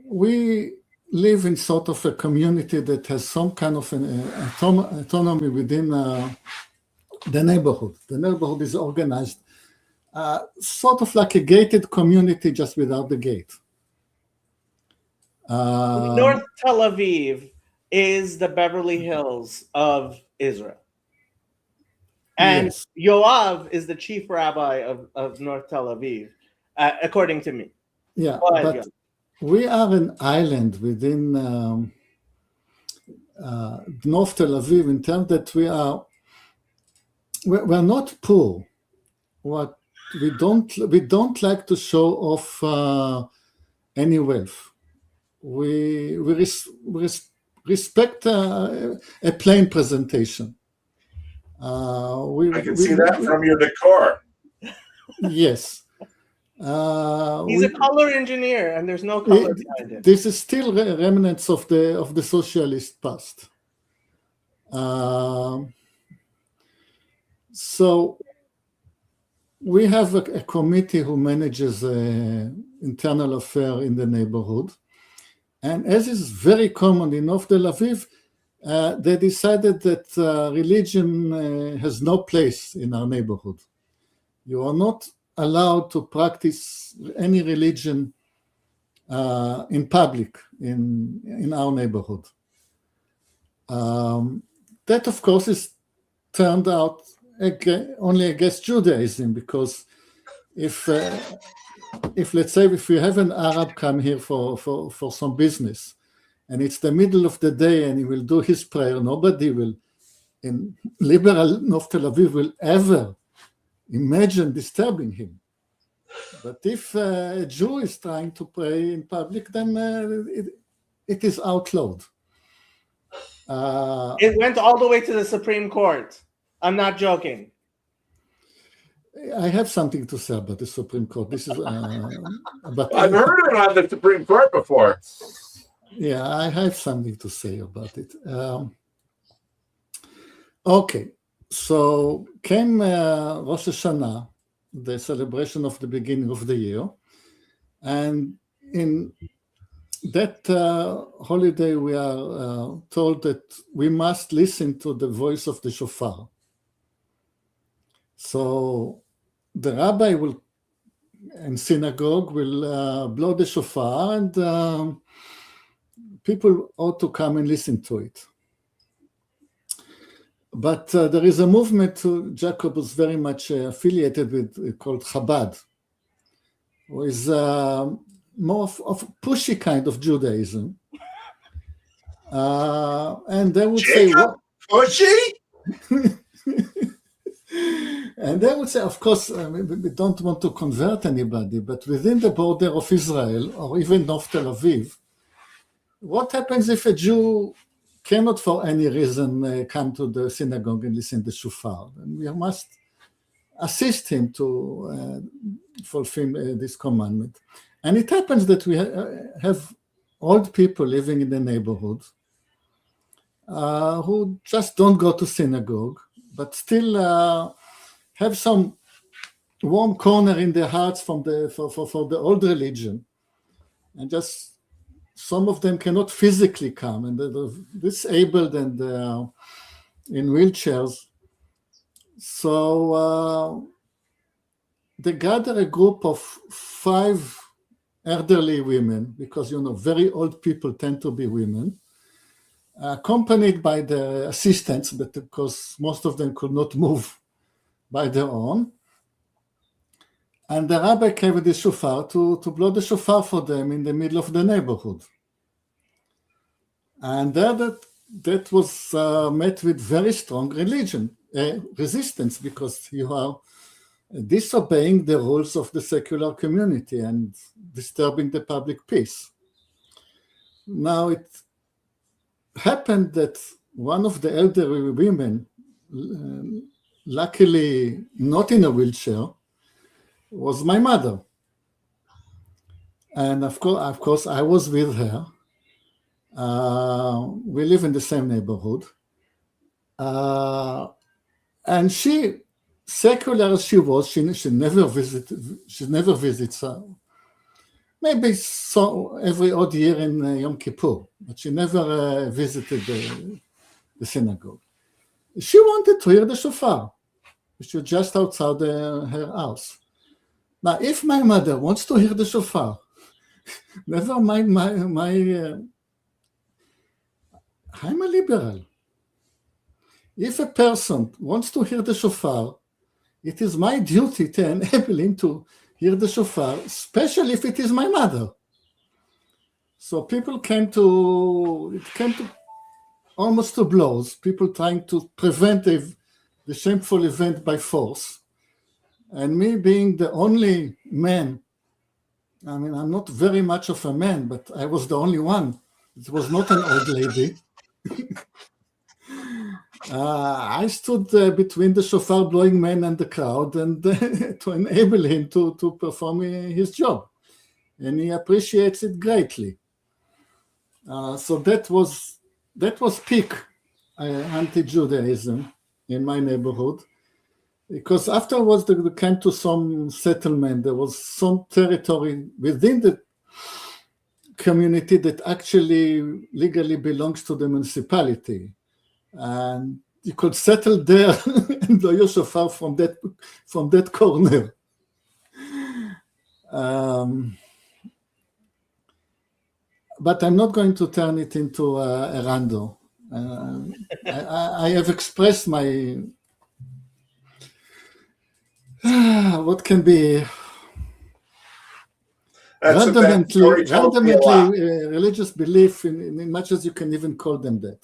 we live in sort of a community that has some kind of an autonomy within the neighborhood. The neighborhood is organized sort of like a gated community, just without the gate. North Tel Aviv is the Beverly Hills of Israel. And yes. Yoav is the chief rabbi of North Tel Aviv, according to me. Yeah, Go ahead, but Yoav. we are an island within North Tel Aviv in terms that we're not poor. What we don't like to show off any wealth. We respect a plain presentation. I can see that from your decor. Yes. He's a color engineer, and there's no color behind it. This is still remnants of the socialist past. So we have a committee who manages internal affair in the neighborhood, and as is very common in North Tel Aviv, they decided that religion has no place in our neighborhood. You are not allowed to practice any religion in public in our neighborhood. That, of course, is turned out only against Judaism, because if let's say if you have an Arab come here for some business, and it's the middle of the day and he will do his prayer, nobody will in liberal North Tel Aviv will ever imagine disturbing him. But if a Jew is trying to pray in public, then it is outlawed. It went all the way to the Supreme Court. I'm not joking. I have something to say about the Supreme Court. This is, but I've heard it on the Supreme Court before. Yeah, I have something to say about it. Okay, so came Rosh Hashanah, the celebration of the beginning of the year, and in that holiday we are told that we must listen to the voice of the shofar. So the rabbi will, in synagogue, will blow the shofar, and people ought to come and listen to it. But there is a movement Jacob was very much affiliated with, called Chabad, who is more of pushy kind of Judaism. And they would say, what? Pushy? And they would say, of course, we don't want to convert anybody, but within the border of Israel, or even North Tel Aviv, what happens if a Jew cannot for any reason come to the synagogue and listen to the shofar? And we must assist him to fulfill this commandment. And it happens that we have old people living in the neighborhood who just don't go to synagogue, but still have some warm corner in their hearts for the old religion. And just some of them cannot physically come, and they're disabled and in wheelchairs. So they gather a group of 5 elderly women, because very old people tend to be women, accompanied by the assistants, but because most of them could not move by their own. And the rabbi came with the shofar to blow the shofar for them in the middle of the neighborhood. And that was met with very strong resistance, because you are disobeying the rules of the secular community and disturbing the public peace. Now it happened that one of the elderly women, luckily not in a wheelchair, was my mother. And of course I was with her. We live in the same neighborhood. And she, secular as she was, she never visits her. maybe so every odd year in Yom Kippur, but she never visited the synagogue. She wanted to hear the shofar, which was just outside her house. Now, if my mother wants to hear the shofar, never mind I'm a liberal. If a person wants to hear the shofar, it is my duty to enable him to hear the shofar, especially if it is my mother. So people came to almost to blows, people trying to prevent the shameful event by force. And me being the only man, I mean, I'm not very much of a man, but I was the only one. It was not an old lady. I stood between the shofar blowing man and the crowd and to enable him to perform his job. And he appreciates it greatly. So that was peak anti-Judaism in my neighborhood. Because afterwards they came to some settlement. There was some territory within the community that actually legally belongs to the municipality. And you could settle there and blow your shofar from that corner. But I'm not going to turn it into a rando. I have expressed my what can be That's fundamentally story tells me a lot. religious belief in much as you can even call them that.